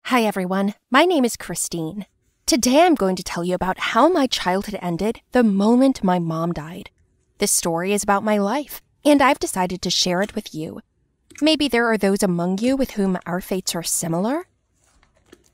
Hi everyone, my name is Christine. Today I'm going to tell you about how my childhood ended the moment my mom died. This story is about my life, and I've decided to share it with you. Maybe there are those among you with whom our fates are similar?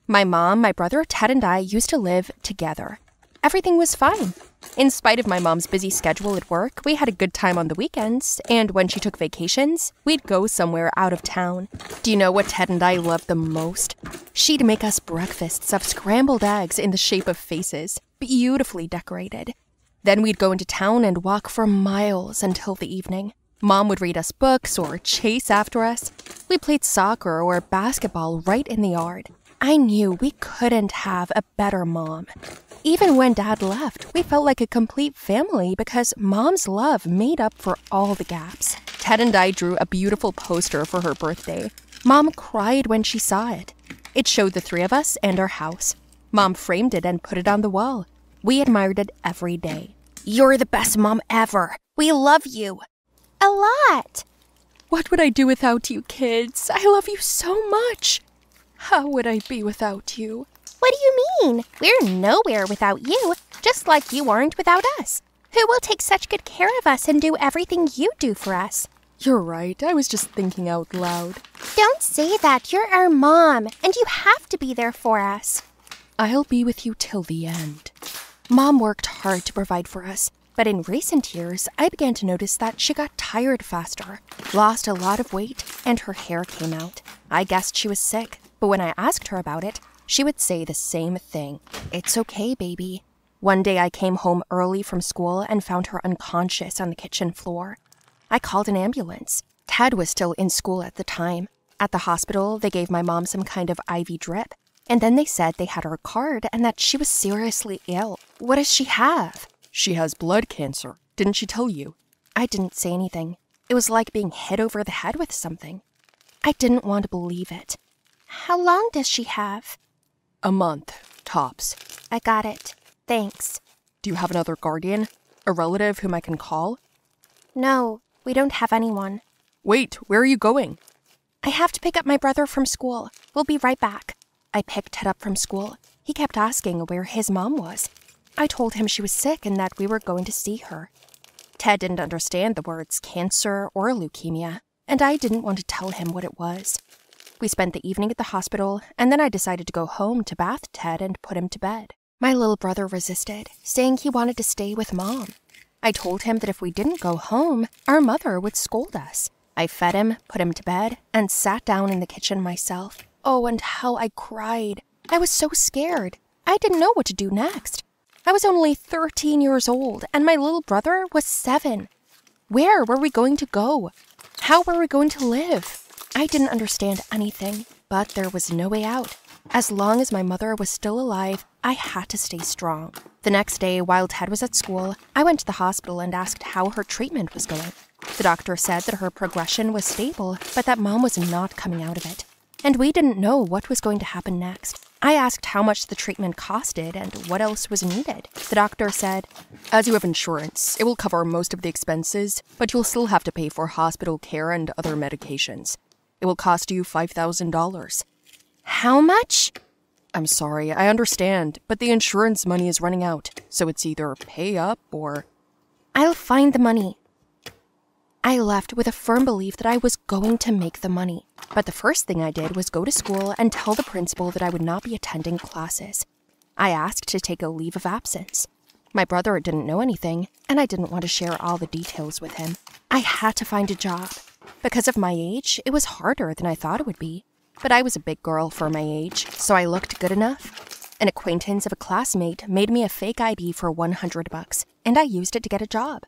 My mom, my brother Ted, and I used to live together. Everything was fine. In spite of my mom's busy schedule at work, we had a good time on the weekends, and when she took vacations, we'd go somewhere out of town. Do you know what Ted and I loved the most? She'd make us breakfasts of scrambled eggs in the shape of faces, beautifully decorated. Then we'd go into town and walk for miles until the evening. Mom would read us books or chase after us. We played soccer or basketball right in the yard. I knew we couldn't have a better mom. Even when Dad left, we felt like a complete family because Mom's love made up for all the gaps. Ted and I drew a beautiful poster for her birthday. Mom cried when she saw it. It showed the three of us and our house. Mom framed it and put it on the wall. We admired it every day. You're the best mom ever. We love you. A lot. What would I do without you, kids? I love you so much. How would I be without you? What do you mean? We're nowhere without you, just like you aren't without us. Who will take such good care of us and do everything you do for us? You're right. I was just thinking out loud. Don't say that. You're our mom, and you have to be there for us. I'll be with you till the end. Mom worked hard to provide for us, but in recent years, I began to notice that she got tired faster, lost a lot of weight, and her hair came out. I guessed she was sick, but when I asked her about it, she would say the same thing. It's okay, baby. One day I came home early from school and found her unconscious on the kitchen floor. I called an ambulance. Ted was still in school at the time. At the hospital, they gave my mom some kind of IV drip, and then they said they had her card and that she was seriously ill. What does she have? She has blood cancer. Didn't she tell you? I didn't say anything. It was like being hit over the head with something. I didn't want to believe it. How long does she have? A month, tops. I got it. Thanks. Do you have another guardian? A relative whom I can call? No, we don't have anyone. Wait, where are you going? I have to pick up my brother from school. We'll be right back. I picked Ted up from school. He kept asking where his mom was. I told him she was sick and that we were going to see her. Ted didn't understand the words cancer or leukemia, and I didn't want to tell him what it was. We spent the evening at the hospital, and then I decided to go home to bath Ted and put him to bed. My little brother resisted, saying he wanted to stay with Mom. I told him that if we didn't go home, our mother would scold us. I fed him, put him to bed, and sat down in the kitchen myself. Oh, and how I cried. I was so scared. I didn't know what to do next. I was only 13 years old, and my little brother was 7. Where were we going to go? How were we going to live? I didn't understand anything, but there was no way out. As long as my mother was still alive, I had to stay strong. The next day, while Ted was at school, I went to the hospital and asked how her treatment was going. The doctor said that her progression was stable, but that Mom was not coming out of it. And we didn't know what was going to happen next. I asked how much the treatment costed and what else was needed. The doctor said, as you have insurance, it will cover most of the expenses, but you'll still have to pay for hospital care and other medications. It will cost you $5,000. How much? I'm sorry, I understand, but the insurance money is running out, so it's either pay up or... I'll find the money. I left with a firm belief that I was going to make the money, but the first thing I did was go to school and tell the principal that I would not be attending classes. I asked to take a leave of absence. My brother didn't know anything, and I didn't want to share all the details with him. I had to find a job. Because of my age, it was harder than I thought it would be. But I was a big girl for my age, so I looked good enough. An acquaintance of a classmate made me a fake ID for $100, and I used it to get a job.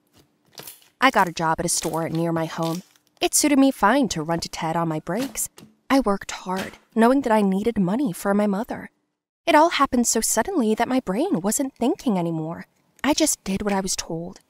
I got a job at a store near my home. It suited me fine to run to Ted on my breaks. I worked hard, knowing that I needed money for my mother. It all happened so suddenly that my brain wasn't thinking anymore. I just did what I was told.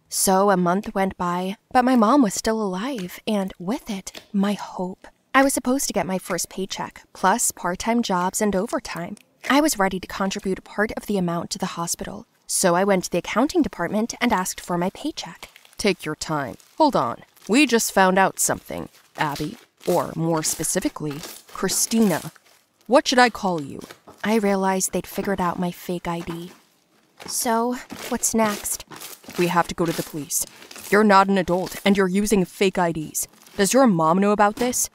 So a month went by, but my mom was still alive, and with it, my hope. I was supposed to get my first paycheck, plus part-time jobs and overtime. I was ready to contribute part of the amount to the hospital, so I went to the accounting department and asked for my paycheck. Take your time. Hold on. We just found out something, Abby. Or more specifically, Christina. What should I call you? I realized they'd figured out my fake ID. So, what's next? We have to go to the police. You're not an adult, and you're using fake IDs. Does your mom know about this?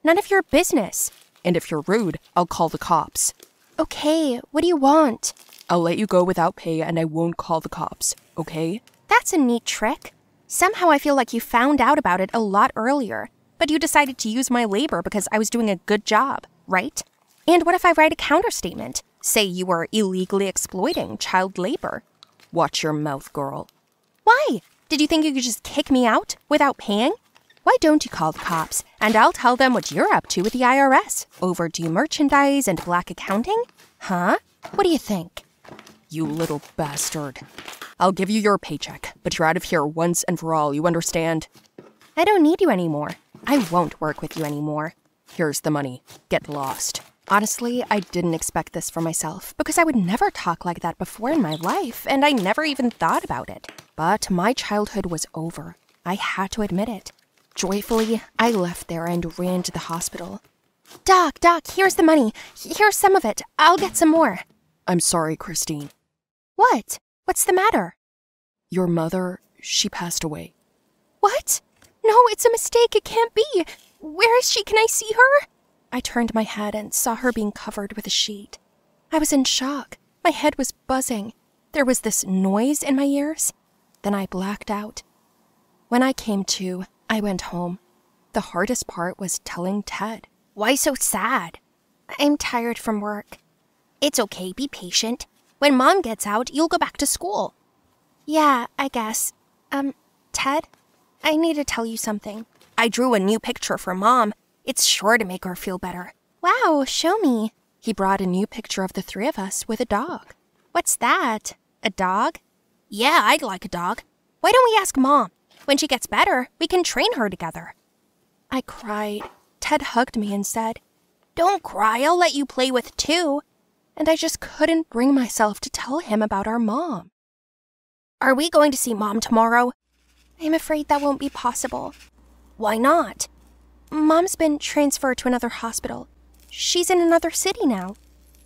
None of your business. And if you're rude, I'll call the cops. Okay, what do you want? I'll let you go without pay, and I won't call the cops, okay? That's a neat trick. Somehow I feel like you found out about it a lot earlier, but you decided to use my labor because I was doing a good job, right? And what if I write a counterstatement? Say you were illegally exploiting child labor. Watch your mouth, girl. Why? Did you think you could just kick me out without paying? Why don't you call the cops, and I'll tell them what you're up to with the IRS? Overdue merchandise and black accounting? Huh? What do you think? You little bastard. I'll give you your paycheck, but you're out of here once and for all, you understand? I don't need you anymore. I won't work with you anymore. Here's the money. Get lost. Honestly, I didn't expect this for myself, because I would never talk like that before in my life, and I never even thought about it. But my childhood was over. I had to admit it. Joyfully, I left there and ran to the hospital. Doc, here's the money. Here's some of it. I'll get some more. I'm sorry, Christine. What? What's the matter? Your mother, she passed away. What? No, it's a mistake. It can't be. Where is she? Can I see her? I turned my head and saw her being covered with a sheet. I was in shock. My head was buzzing. There was this noise in my ears. Then I blacked out. When I came to, I went home. The hardest part was telling Ted. Why so sad? I'm tired from work. It's okay, be patient. When Mom gets out, you'll go back to school. Yeah, I guess. Ted, I need to tell you something. I drew a new picture for Mom. It's sure to make her feel better. Wow, show me. He brought a new picture of the three of us with a dog. What's that? A dog? Yeah, I'd like a dog. Why don't we ask Mom? When she gets better, we can train her together. I cried. Ted hugged me and said, Don't cry, I'll let you play with two. And I just couldn't bring myself to tell him about our mom. Are we going to see Mom tomorrow? I'm afraid that won't be possible. Why not? Mom's been transferred to another hospital. She's in another city now.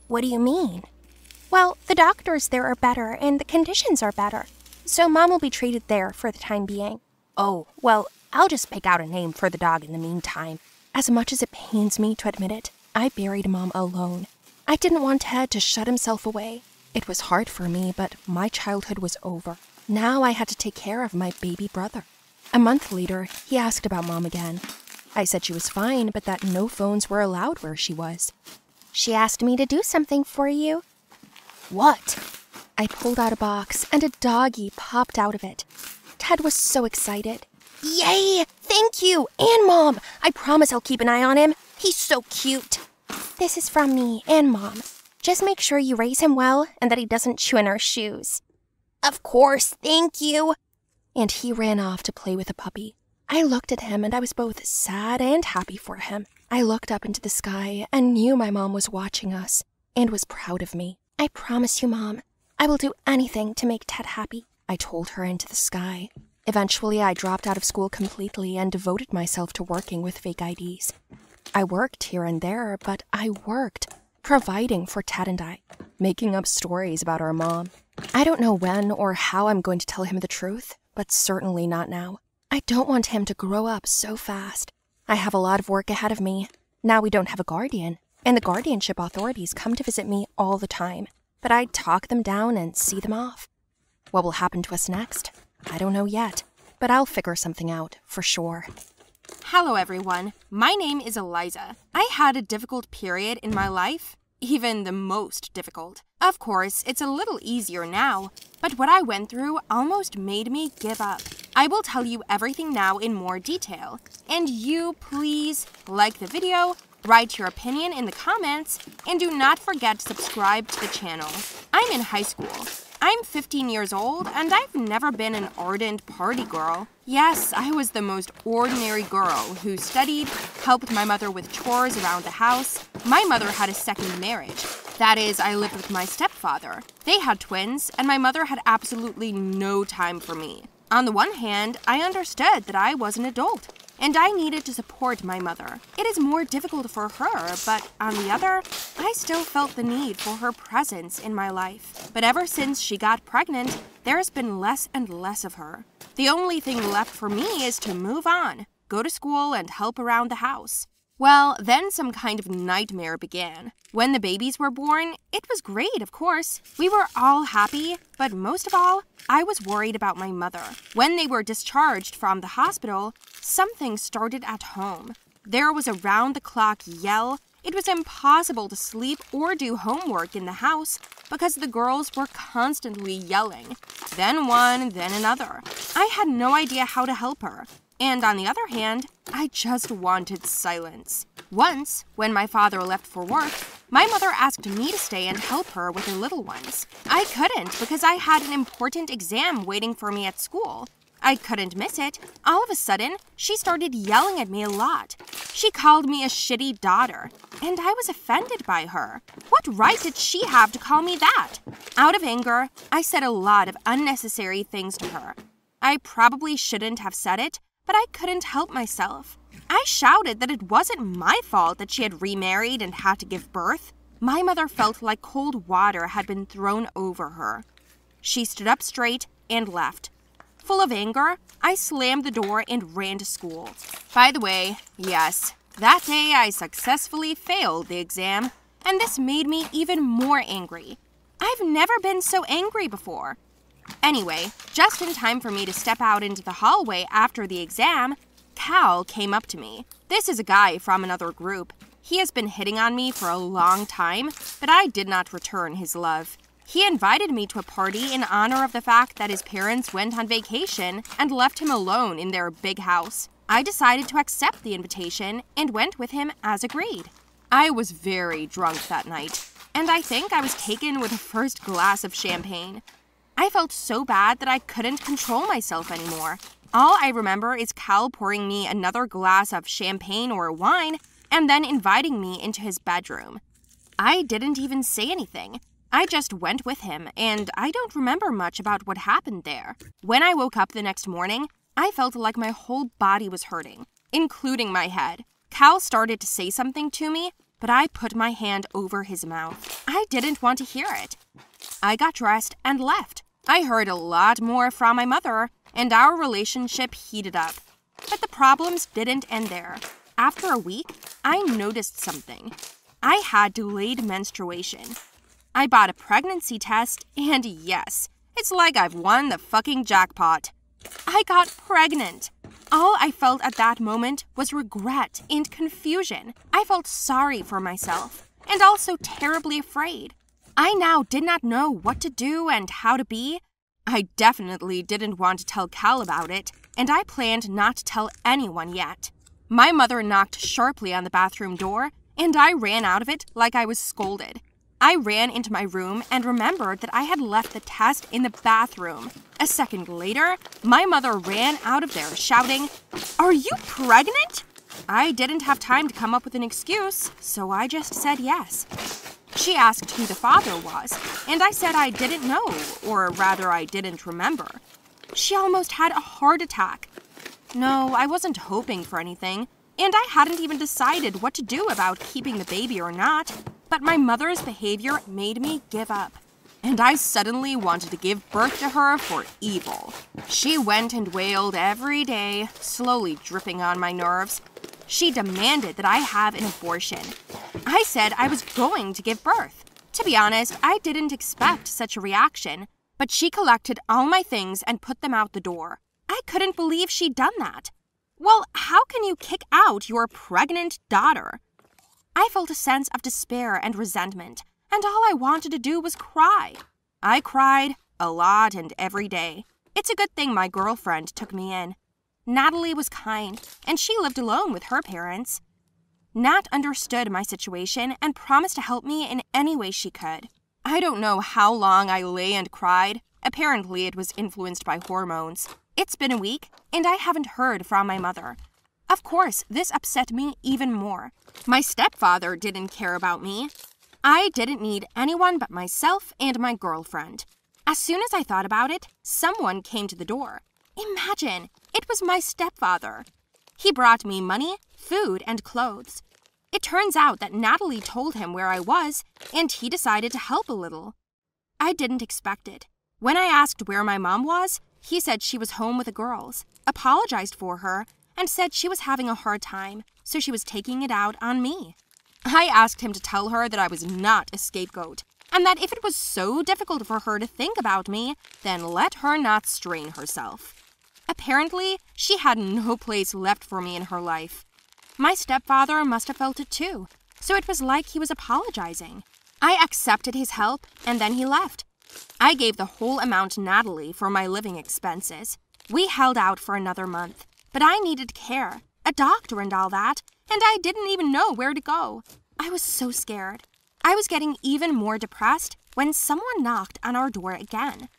What do you mean? Well, the doctors there are better and the conditions are better. So Mom will be treated there for the time being. Oh, well, I'll just pick out a name for the dog in the meantime. As much as it pains me to admit it, I buried Mom alone. I didn't want Ted to shut himself away. It was hard for me, but my childhood was over. Now I had to take care of my baby brother. A month later, he asked about Mom again. I said she was fine, but that no phones were allowed where she was. She asked me to do something for you. What? I pulled out a box, and a doggie popped out of it. Ted was so excited. Yay! Thank you! And Mom! I promise I'll keep an eye on him. He's so cute. This is from me and Mom. Just make sure you raise him well and that he doesn't chew in our shoes. Of course, thank you. And he ran off to play with a puppy. I looked at him and I was both sad and happy for him. I looked up into the sky and knew my mom was watching us and was proud of me. I promise you, Mom, I will do anything to make Ted happy, I told her into the sky. Eventually, I dropped out of school completely and devoted myself to working with fake IDs. I worked here and there, but I worked, providing for Ted and I, making up stories about our mom. I don't know when or how I'm going to tell him the truth, but certainly not now. I don't want him to grow up so fast. I have a lot of work ahead of me. Now we don't have a guardian, and the guardianship authorities come to visit me all the time, but I talk them down and see them off. What will happen to us next? I don't know yet, but I'll figure something out, for sure. Hello everyone, my name is Eliza. I had a difficult period in my life, even the most difficult. Of course, it's a little easier now, but what I went through almost made me give up. I will tell you everything now in more detail, and you please like the video, write your opinion in the comments, and do not forget to subscribe to the channel. I'm in high school. I'm 15 years old, and I've never been an ardent party girl. Yes, I was the most ordinary girl who studied, helped my mother with chores around the house. My mother had a second marriage. That is, I lived with my stepfather. They had twins, and my mother had absolutely no time for me. On the one hand, I understood that I was an adult. and I needed to support my mother. It is more difficult for her, but on the other, I still felt the need for her presence in my life. But ever since she got pregnant, there has been less and less of her. The only thing left for me is to move on, go to school, and help around the house. Well, then some kind of nightmare began. When the babies were born, it was great, of course. We were all happy, but most of all, I was worried about my mother. When they were discharged from the hospital, something started at home. There was a round-the-clock yell. It was impossible to sleep or do homework in the house because the girls were constantly yelling. Then one, then another. I had no idea how to help her. And on the other hand, I just wanted silence. Once, when my father left for work, my mother asked me to stay and help her with her little ones. I couldn't because I had an important exam waiting for me at school. I couldn't miss it. All of a sudden, she started yelling at me a lot. She called me a shitty daughter, and I was offended by her. What right did she have to call me that? Out of anger, I said a lot of unnecessary things to her. I probably shouldn't have said it, but I couldn't help myself. I shouted that it wasn't my fault that she had remarried and had to give birth. My mother felt like cold water had been thrown over her. She stood up straight and left. Full of anger, I slammed the door and ran to school. By the way, yes, that day I successfully failed the exam, and this made me even more angry. I've never been so angry before. Anyway, just in time for me to step out into the hallway after the exam, Cal came up to me. This is a guy from another group. He has been hitting on me for a long time, but I did not return his love. He invited me to a party in honor of the fact that his parents went on vacation and left him alone in their big house. I decided to accept the invitation and went with him as agreed. I was very drunk that night, and I think I was taken with the first glass of champagne. I felt so bad that I couldn't control myself anymore. All I remember is Cal pouring me another glass of champagne or wine and then inviting me into his bedroom. I didn't even say anything. I just went with him, and I don't remember much about what happened there. When I woke up the next morning, I felt like my whole body was hurting, including my head. Cal started to say something to me, but I put my hand over his mouth. I didn't want to hear it. I got dressed and left. I heard a lot more from my mother, and our relationship heated up. But the problems didn't end there. After a week, I noticed something. I had delayed menstruation. I bought a pregnancy test, and yes, it's like I've won the fucking jackpot. I got pregnant. All I felt at that moment was regret and confusion. I felt sorry for myself, and also terribly afraid. I now did not know what to do and how to be. I definitely didn't want to tell Cal about it, and I planned not to tell anyone yet. My mother knocked sharply on the bathroom door, and I ran out of it like I was scolded. I ran into my room and remembered that I had left the test in the bathroom. A second later, my mother ran out of there shouting, "Are you pregnant?" I didn't have time to come up with an excuse, so I just said yes. She asked who the father was, and I said I didn't know, or rather I didn't remember. She almost had a heart attack. No, I wasn't hoping for anything, and I hadn't even decided what to do about keeping the baby or not, but my mother's behavior made me give up. And I suddenly wanted to give birth to her for evil. She went and wailed every day, slowly dripping on my nerves. She demanded that I have an abortion. I said I was going to give birth. To be honest, I didn't expect such a reaction, but she collected all my things and put them out the door. I couldn't believe she'd done that. Well, how can you kick out your pregnant daughter? I felt a sense of despair and resentment, and all I wanted to do was cry. I cried a lot and every day. It's a good thing my girlfriend took me in. Natalie was kind, and she lived alone with her parents. Nat understood my situation and promised to help me in any way she could. I don't know how long I lay and cried. Apparently, it was influenced by hormones. It's been a week, and I haven't heard from my mother. Of course, this upset me even more. My stepfather didn't care about me. I didn't need anyone but myself and my girlfriend. As soon as I thought about it, someone came to the door. Imagine, it was my stepfather. He brought me money, food, and clothes. It turns out that Natalie told him where I was, and he decided to help a little. I didn't expect it. When I asked where my mom was, he said she was home with the girls, apologized for her, and said she was having a hard time, so she was taking it out on me. I asked him to tell her that I was not a scapegoat, and that if it was so difficult for her to think about me, then let her not strain herself. Apparently, she had no place left for me in her life. My stepfather must have felt it too, so it was like he was apologizing. I accepted his help, and then he left. I gave the whole amount to Natalie for my living expenses. We held out for another month, but I needed care, a doctor and all that, and I didn't even know where to go. I was so scared. I was getting even more depressed when someone knocked on our door again.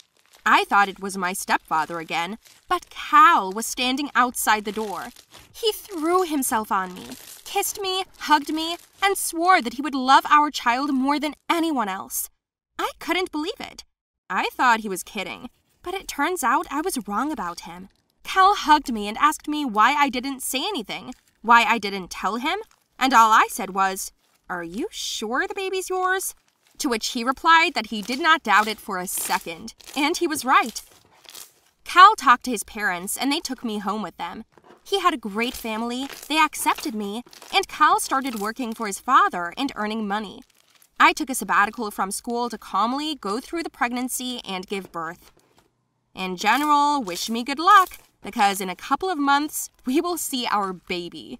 I thought it was my stepfather again, but Cal was standing outside the door. He threw himself on me, kissed me, hugged me, and swore that he would love our child more than anyone else. I couldn't believe it. I thought he was kidding, but it turns out I was wrong about him. Cal hugged me and asked me why I didn't say anything, why I didn't tell him, and all I said was, "Are you sure the baby's yours?" To which he replied that he did not doubt it for a second, and he was right. Cal talked to his parents, and they took me home with them. He had a great family, they accepted me, and Cal started working for his father and earning money. I took a sabbatical from school to calmly go through the pregnancy and give birth. In general, wish me good luck, because in a couple of months, we will see our baby.